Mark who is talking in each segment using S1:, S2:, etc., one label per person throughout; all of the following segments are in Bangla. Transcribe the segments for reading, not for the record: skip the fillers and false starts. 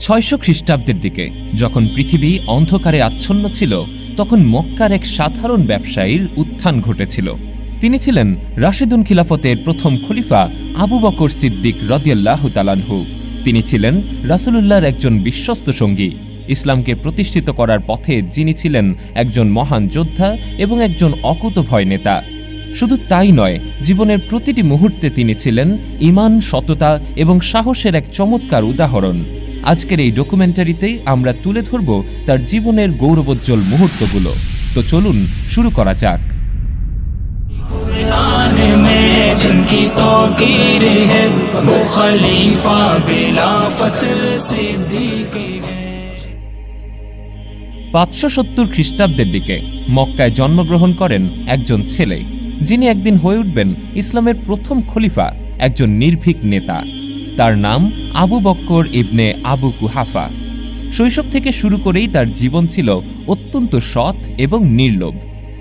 S1: 600 খ্রিস্টাব্দের দিকে যখন পৃথিবী অন্ধকারে আচ্ছন্ন ছিল, তখন মক্কার এক সাধারণ ব্যবসায়ীর উত্থান ঘটেছিল। তিনি ছিলেন রাশিদুন খিলাফতের প্রথম খলিফা আবু বকর সিদ্দিক রাদিয়াল্লাহু তাআলা আনহু। তিনি ছিলেন রাসূলুল্লাহর একজন বিশ্বস্ত সঙ্গী, ইসলামকে প্রতিষ্ঠিত করার পথে যিনি ছিলেন একজন মহান যোদ্ধা এবং একজন অকুতভয় নেতা। শুধু তাই নয়, জীবনের প্রতিটি মুহূর্তে তিনি ছিলেন ঈমান, সততা এবং সাহসের এক চমৎকার উদাহরণ। আজকের এই ডকুমেন্টারিতেই আমরা তুলে ধরব তার জীবনের গৌরবোজ্জ্বল মুহূর্তগুলো। তো চলুন শুরু করা যাক।
S2: जिनकी तौकीर है वो खलीफा बिला फसल सिद्दीक है।
S1: 570 খ্রিস্টাব্দের দিকে মক্কায় জন্মগ্রহণ করেন একজন ছেলে, যিনি একদিন হয়ে উঠবেন ইসলামের প্রথম খলিফা, একজন নির্ভীক নেতা। তার নাম আবু বক্কর ইবনে আবু কুহাফা। শৈশব থেকে শুরু করেই তার জীবন ছিল অত্যন্ত সৎ এবং নির্লোভ।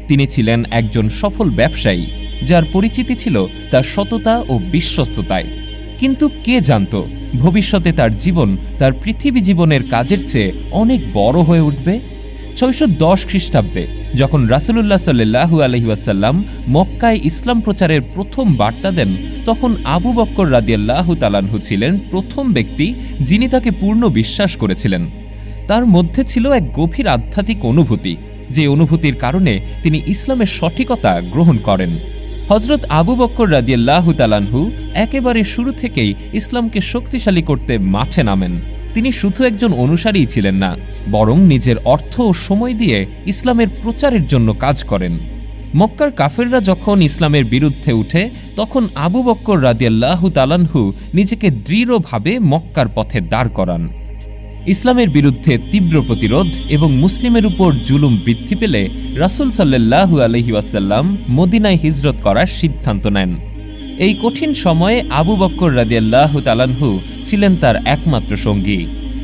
S1: তিনি ছিলেন একজন সফল ব্যবসায়ী, যার পরিচিতি ছিল তার সততা ও বিশ্বস্ততায়। কিন্তু কে জানত ভবিষ্যতে তার জীবন তার পৃথিবী জীবনের কাজের চেয়ে অনেক বড় হয়ে উঠবে। 610 খ্রিস্টাব্দে যখন রাসূলুল্লাহ সাল্লাল্লাহু আলাইহি ওয়াসাল্লাম মক্কায় ইসলাম প্রচারের প্রথম বার্তা দেন, তখন আবু বকর রাদিয়াল্লাহু তাআলা আনহু ছিলেন প্রথম ব্যক্তি যিনি তাকে পূর্ণ বিশ্বাস করেছিলেন। তার মধ্যে ছিল এক গভীর আধ্যাত্মিক অনুভূতি, যে অনুভূতির কারণে তিনি ইসলামের সঠিকতা গ্রহণ করেন। হযরত আবু বকর রাদিয়াল্লাহু তাআলা আনহু একেবারে শুরু থেকেই ইসলামকে শক্তিশালী করতে মাঠে নামেন। তিনি শুধু একজন অনুসারীই ছিলেন না, বরং নিজের অর্থ ও সময় দিয়ে ইসলামের প্রচারের জন্য কাজ করেন। মক্কার কাফেররা যখন ইসলামের বিরুদ্ধে উঠে, তখন আবু বকর রাদিয়াল্লাহু তাআলা আনহু নিজেকে দৃঢ়ভাবে মক্কার পথে দাঁড় করান। ইসলামের বিরুদ্ধে তীব্র প্রতিরোধ এবং মুসলিমের উপর জুলুম বৃদ্ধি পেলে রাসূল সাল্লাল্লাহু আলাইহি ওয়াসাল্লাম মদিনায় হিজরত করার সিদ্ধান্ত নেন। এই কঠিন সময়ে আবু বকর রাদিয়াল্লাহু তাআলা আনহু ছিলেন তার একমাত্র সঙ্গী।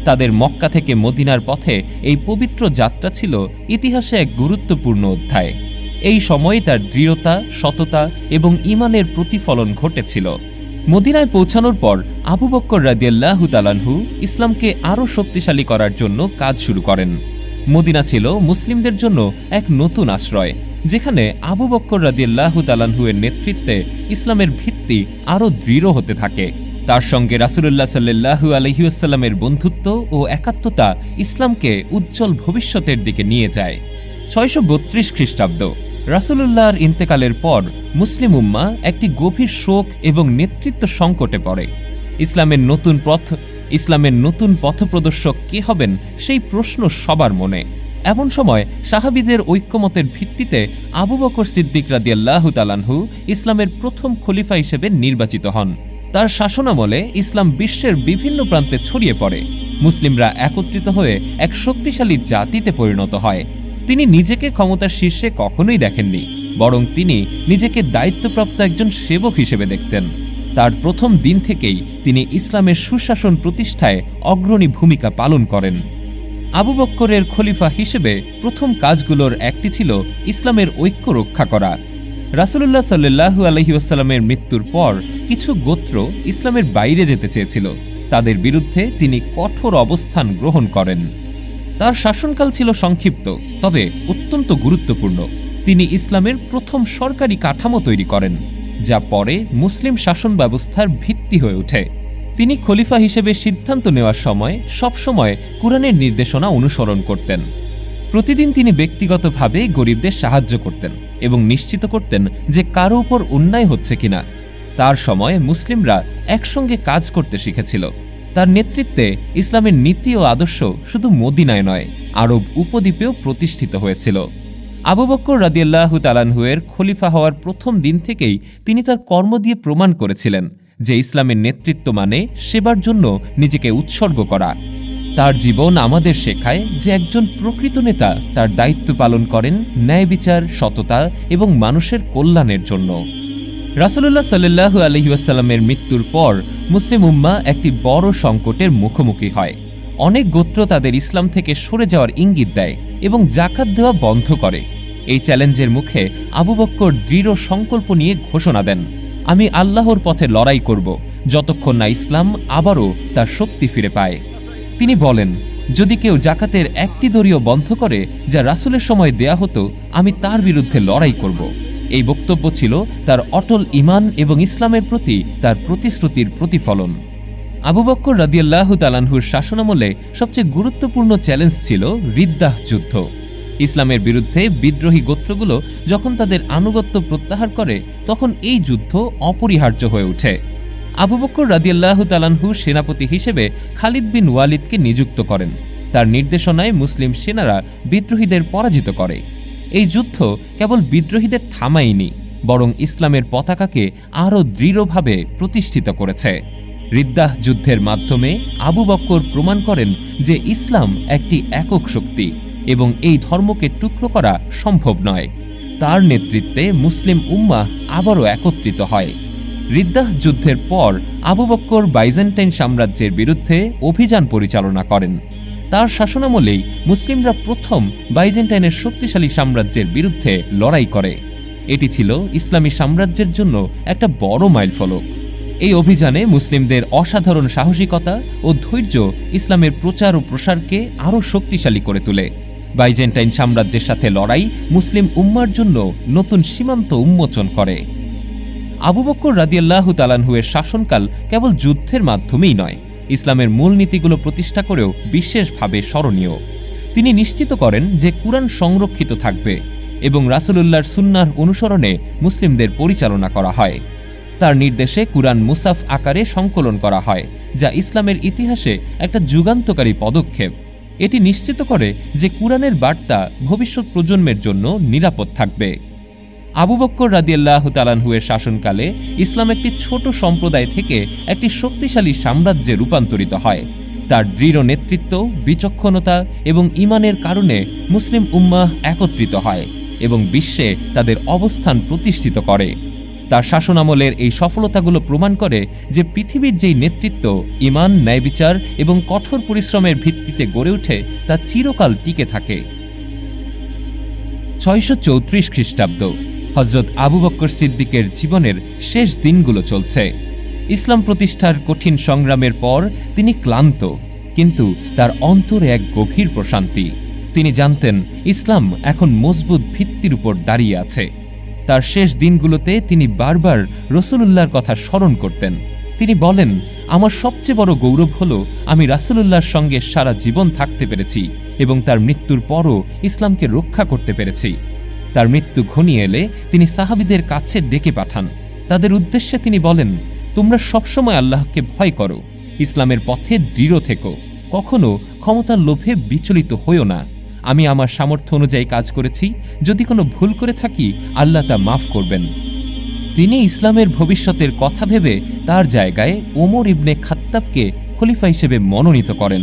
S1: তাদের মক্কা থেকে মদিনার পথে এই পবিত্র যাত্রা ছিল ইতিহাসে এক গুরুত্বপূর্ণ অধ্যায়। এই সময়ে তার দৃঢ়তা, সততা এবং ঈমানের প্রতিফলন ঘটেছিল। মদিনায় পৌঁছানোর পর আবু বকর রাদিয়াল্লাহু তাআলা আনহু ইসলামকে আরও শক্তিশালী করার জন্য কাজ শুরু করেন। মদিনা ছিল মুসলিমদের জন্য এক নতুন আশ্রয়, যেখানে আবু বকর রাদিয়াল্লাহু তাআলা আনহু এর নেতৃত্বে ইসলামের ভিত্তি আরও দৃঢ় হতে থাকে। তার সঙ্গে রাসূলুল্লাহ সাল্লাল্লাহু আলাইহি ওয়াসাল্লামের বন্ধুত্ব ও একাত্মতা ইসলামকে উজ্জ্বল ভবিষ্যতের দিকে নিয়ে যায়। 632 খ্রিস্টাব্দ রাসূলুল্লাহর ইন্তেকালের পর মুসলিম উম্মাহ একটি গভীর শোক এবং নেতৃত্ব সংকটে পড়ে। ইসলামের নতুন পথপ্রদর্শক কে হবেন, সেই প্রশ্ন সবার মনে। এমন সময় সাহাবীদের ঐক্যমতের ভিত্তিতে আবু বকর সিদ্দিক রাদিয়াল্লাহু তাআলা আনহু ইসলামের প্রথম খলিফা হিসেবে নির্বাচিত হন। তার শাসনামলে ইসলাম বিশ্বের বিভিন্ন প্রান্তে ছড়িয়ে পড়ে। মুসলিমরা একত্রিত হয়ে এক শক্তিশালী জাতিতে পরিণত হয়। তিনি নিজেকে ক্ষমতার শীর্ষে কখনোই দেখেননি, বরং তিনি নিজেকে দায়িত্বপ্রাপ্ত একজন সেবক হিসেবে দেখতেন। তার প্রথম দিন থেকেই তিনি ইসলামের সুশাসন প্রতিষ্ঠায় অগ্রণী ভূমিকা পালন করেন। আবু বক্করের খলিফা হিসেবে প্রথম কাজগুলোর একটি ছিল ইসলামের ঐক্য রক্ষা করা। রাসূলুল্লাহ সাল্লাল্লাহু আলাইহি ওয়াসাল্লামের মৃত্যুর পর কিছু গোত্র ইসলামের বাইরে যেতে চেয়েছিল। তাদের বিরুদ্ধে তিনি কঠোর অবস্থান গ্রহণ করেন। তার শাসনকাল ছিল সংক্ষিপ্ত, তবে অত্যন্ত গুরুত্বপূর্ণ। তিনি ইসলামের প্রথম সরকারি কাঠামো তৈরি করেন, যা পরে মুসলিম শাসন ব্যবস্থার ভিত্তি হয়ে ওঠে। তিনি খলিফা হিসেবে সিদ্ধান্ত নেওয়ার সময় সবসময় কুরআনের নির্দেশনা অনুসরণ করতেন। প্রতিদিন তিনি ব্যক্তিগতভাবে গরিবদের সাহায্য করতেন এবং নিশ্চিত করতেন যে কারো উপর অন্যায় হচ্ছে কিনা। তার সময় মুসলিমরা একসঙ্গে কাজ করতে শিখেছিল। তার নেতৃত্বে ইসলামের নীতি ও আদর্শ শুধু মদিনায় নয়, আরব উপদ্বীপেও প্রতিষ্ঠিত হয়েছিল। আবু বকর রাদিয়াল্লাহু তাআলা আনহু এর খলিফা হওয়ার প্রথম দিন থেকেই তিনি তার কর্ম দিয়ে প্রমাণ করেছিলেন যে ইসলামের নেতৃত্ব মানে সেবার জন্য নিজেকে উৎসর্গ করা। তার জীবন আমাদের শেখায় যে একজন প্রকৃত নেতা তার দায়িত্ব পালন করেন ন্যায় বিচার, সততা এবং মানুষের কল্যাণের জন্য। রাসূলুল্লাহ সাল্লাল্লাহু আলাইহি ওয়াসাল্লামের মৃত্যুর পর মুসলিম উম্মাহ একটি বড় সংকটের মুখোমুখি হয়। অনেক গোত্র তাদের ইসলাম থেকে সরে যাওয়ার ইঙ্গিত দেয় এবং যাকাত দেওয়া বন্ধ করে। এই চ্যালেঞ্জের মুখে আবু বকর দৃঢ় সংকল্প নিয়ে ঘোষণা দেন, আমি আল্লাহর পথে লড়াই করব যতক্ষণ না ইসলাম আবারও তার শক্তি ফিরে পায়। তিনি বলেন, যদি কেউ জাকাতের একটি দড়িও বন্ধ করে যা রাসূলের সময় দেয়া হতো, আমি তার বিরুদ্ধে লড়াই করব। এই বক্তব্য ছিল তার অটল ঈমান এবং ইসলামের প্রতি তার প্রতিশ্রুতির প্রতিফলন। আবু বকর রাদিয়াল্লাহু তাআলা আনহুর শাসনামলে সবচেয়ে গুরুত্বপূর্ণ চ্যালেঞ্জ ছিল রিদ্দাহ যুদ্ধ। ইসলামের বিরুদ্ধে বিদ্রোহী গোত্রগুলো যখন তাদের আনুগত্য প্রত্যাহার করে, তখন এই যুদ্ধ অপরিহার্য হয়ে ওঠে। আবু বকর রাদিয়াল্লাহু তাআলা আনহু সেনাপতি হিসেবে খালিদ বিন ওয়ালিদকে নিযুক্ত করেন। তার নির্দেশনায় মুসলিম সেনারা বিদ্রোহীদের পরাজিত করে। এই যুদ্ধ কেবল বিদ্রোহীদের থামায়নি, বরং ইসলামের পতাকাকে আরও দৃঢ়ভাবে প্রতিষ্ঠিত করেছে। রিদ্দাহ যুদ্ধের মাধ্যমে আবু বকর প্রমাণ করেন যে ইসলাম একটি একক শক্তি এবং এই ধর্মকে টুকরো করা সম্ভব নয়। তার নেতৃত্বে মুসলিম উম্মাহ আবারও একত্রিত হয়। রিদ্দাহ যুদ্ধের পর আবু বকর বাইজেন্টাইন সাম্রাজ্যের বিরুদ্ধে অভিযান পরিচালনা করেন। তার শাসনামলেই মুসলিমরা প্রথম বাইজেন্টাইনের শক্তিশালী সাম্রাজ্যের বিরুদ্ধে লড়াই করে। এটি ছিল ইসলামী সাম্রাজ্যের জন্য একটা বড় মাইলফলক। এই অভিযানে মুসলিমদের অসাধারণ সাহসিকতা ও ধৈর্য ইসলামের প্রচার ও প্রসারকে আরও শক্তিশালী করে তোলে। বাইজেন্টাইন সাম্রাজ্যের সাথে লড়াই মুসলিম উম্মার জন্য নতুন সীমান্ত উন্মোচন করে। আবু বকর রাদিয়াল্লাহু তাআলা আনহুর শাসনকাল কেবল যুদ্ধের মাধ্যমেই নয়, ইসলামের মূলনীতিগুলো প্রতিষ্ঠা করেও বিশেষভাবে স্মরণীয়। তিনি নিশ্চিত করেন যে কুরআন সংরক্ষিত থাকবে এবং রাসূলুল্লাহর সুন্নাহর অনুসরণে মুসলিমদের পরিচালনা করা হয়। তার নির্দেশে কুরআন মুসাফ আকারে সংকলন করা হয়, যা ইসলামের ইতিহাসে একটা যুগান্তকারী পদক্ষেপ। এটি নিশ্চিত করে যে কুরআনের বার্তা ভবিষ্যৎ প্রজন্মের জন্য নিরাপদ থাকবে। আবু বকর রাদিয়াল্লাহু তাআলা আনহুর শাসনকালে ইসলাম একটি ছোট সম্প্রদায় থেকে একটি শক্তিশালী সাম্রাজ্যে রূপান্তরিত হয়। তার দৃঢ় নেতৃত্ব, বিচক্ষণতা এবং ঈমানের কারণে মুসলিম উম্মাহ একত্রিত হয় এবং বিশ্বে তাদের অবস্থান প্রতিষ্ঠিত করে। তার শাসনামলের এই সফলতাগুলো প্রমাণ করে যে পৃথিবীর যেই নেতৃত্ব ঈমান, ন্যায়বিচার এবং কঠোর পরিশ্রমের ভিত্তিতে গড়ে ওঠে তা চিরকাল টিকে থাকে। 634 খ্রিস্টাব্দ, হযরত আবু বকর সিদ্দিকের জীবনের শেষ দিনগুলো চলছে। ইসলাম প্রতিষ্ঠার কঠিন সংগ্রামের পর তিনি ক্লান্ত, কিন্তু তার অন্তরে এক গভীর প্রশান্তি। তিনি জানতেন ইসলাম এখন মজবুত ভিত্তির উপর দাঁড়িয়ে আছে। তার শেষ দিনগুলোতে তিনি বারবার রাসূলুল্লাহর কথা স্মরণ করতেন। তিনি বলেন, আমার সবচেয়ে বড় গৌরব হলো আমি রাসূলুল্লাহর সঙ্গে সারা জীবন থাকতে পেরেছি এবং তার মৃত্যুর পরও ইসলামকে রক্ষা করতে পেরেছি। তার মৃত্যু ঘনিয়ে এলে তিনি সাহাবীদের কাছে ডেকে পাঠান। তাদের উদ্দেশ্যে তিনি বলেন, তোমরা সবসময় আল্লাহকে ভয় করো, ইসলামের পথে দৃঢ় থেকো, কখনো ক্ষমতার লোভে বিচলিত হইও না। আমি আমার সামর্থ্য অনুযায়ী কাজ করেছি, যদি কোনো ভুল করে থাকি আল্লাহ তা মাফ করবেন। তিনি ইসলামের ভবিষ্যতের কথা ভেবে তার জায়গায় ওমর ইবনে খাত্তাবকে খলিফা হিসেবে মনোনীত করেন।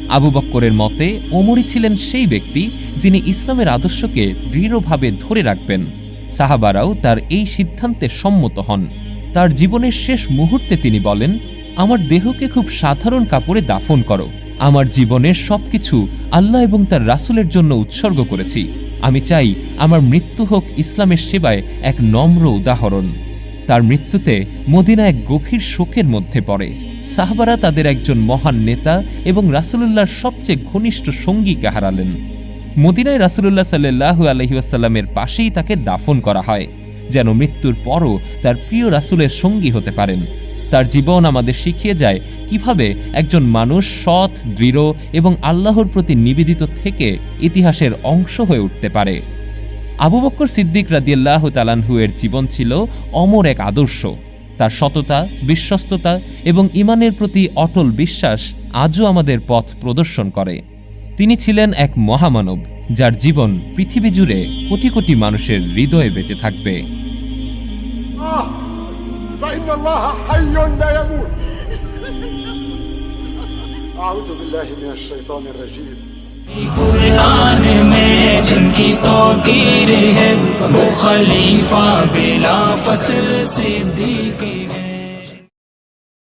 S1: আবু বকরের মতে ওমরই ছিলেন সেই ব্যক্তি যিনি ইসলামের আদর্শকে দৃঢ়ভাবে ধরে রাখবেন। সাহাবারাও তার এই সিদ্ধান্তে সম্মত হন। তার জীবনের শেষ মুহূর্তে তিনি বলেন, আমার দেহকে খুব সাধারণ কাপড়ে দাফন করো। আমার জীবনের সবকিছু আল্লাহ এবং তার রাসূলের জন্য উৎসর্গ করেছি। আমি চাই আমার মৃত্যু হোক ইসলামের সেবায় এক নম্র উদাহরণ। তার মৃত্যুতে মদিনা এক গভীর শোকের মধ্যে পড়ে। সাহাবারা তাদের একজন মহান নেতা এবং রাসূলুল্লাহর সবচেয়ে ঘনিষ্ঠ সঙ্গীকে হারালেন। মদিনায় রাসূলুল্লাহ সাল্লাল্লাহু আলাইহি ওয়াসাল্লামের পাশেই তাকে দাফন করা হয়, যেন মৃত্যুর পরও তার প্রিয় রাসূলের সঙ্গী হতে পারেন। তার জীবন আমাদের শিখিয়ে যায় কিভাবে একজন মানুষ সৎ, দৃঢ় এবং আল্লাহর প্রতি নিবেদিত থেকে ইতিহাসের অংশ হয়ে উঠতে পারে। আবু বকর সিদ্দিক রাদিয়াল্লাহু তাআলা আনহু-এর জীবন ছিল অমর এক আদর্শ। তার সততা, বিশ্বস্ততা এবং ঈমানের প্রতি অটল বিশ্বাস আজও আমাদের পথ প্রদর্শন করে। তিনি ছিলেন এক মহামানব, যার জীবন পৃথিবী জুড়ে কোটি কোটি মানুষের হৃদয়ে বেঁচে থাকবে।
S3: فإن الله حي لا يموت أعوذ بالله من الشيطان الرجيم
S2: कुरान में जिनकी तौकीर है वो खलीफा बिला फसल सिद्दीक़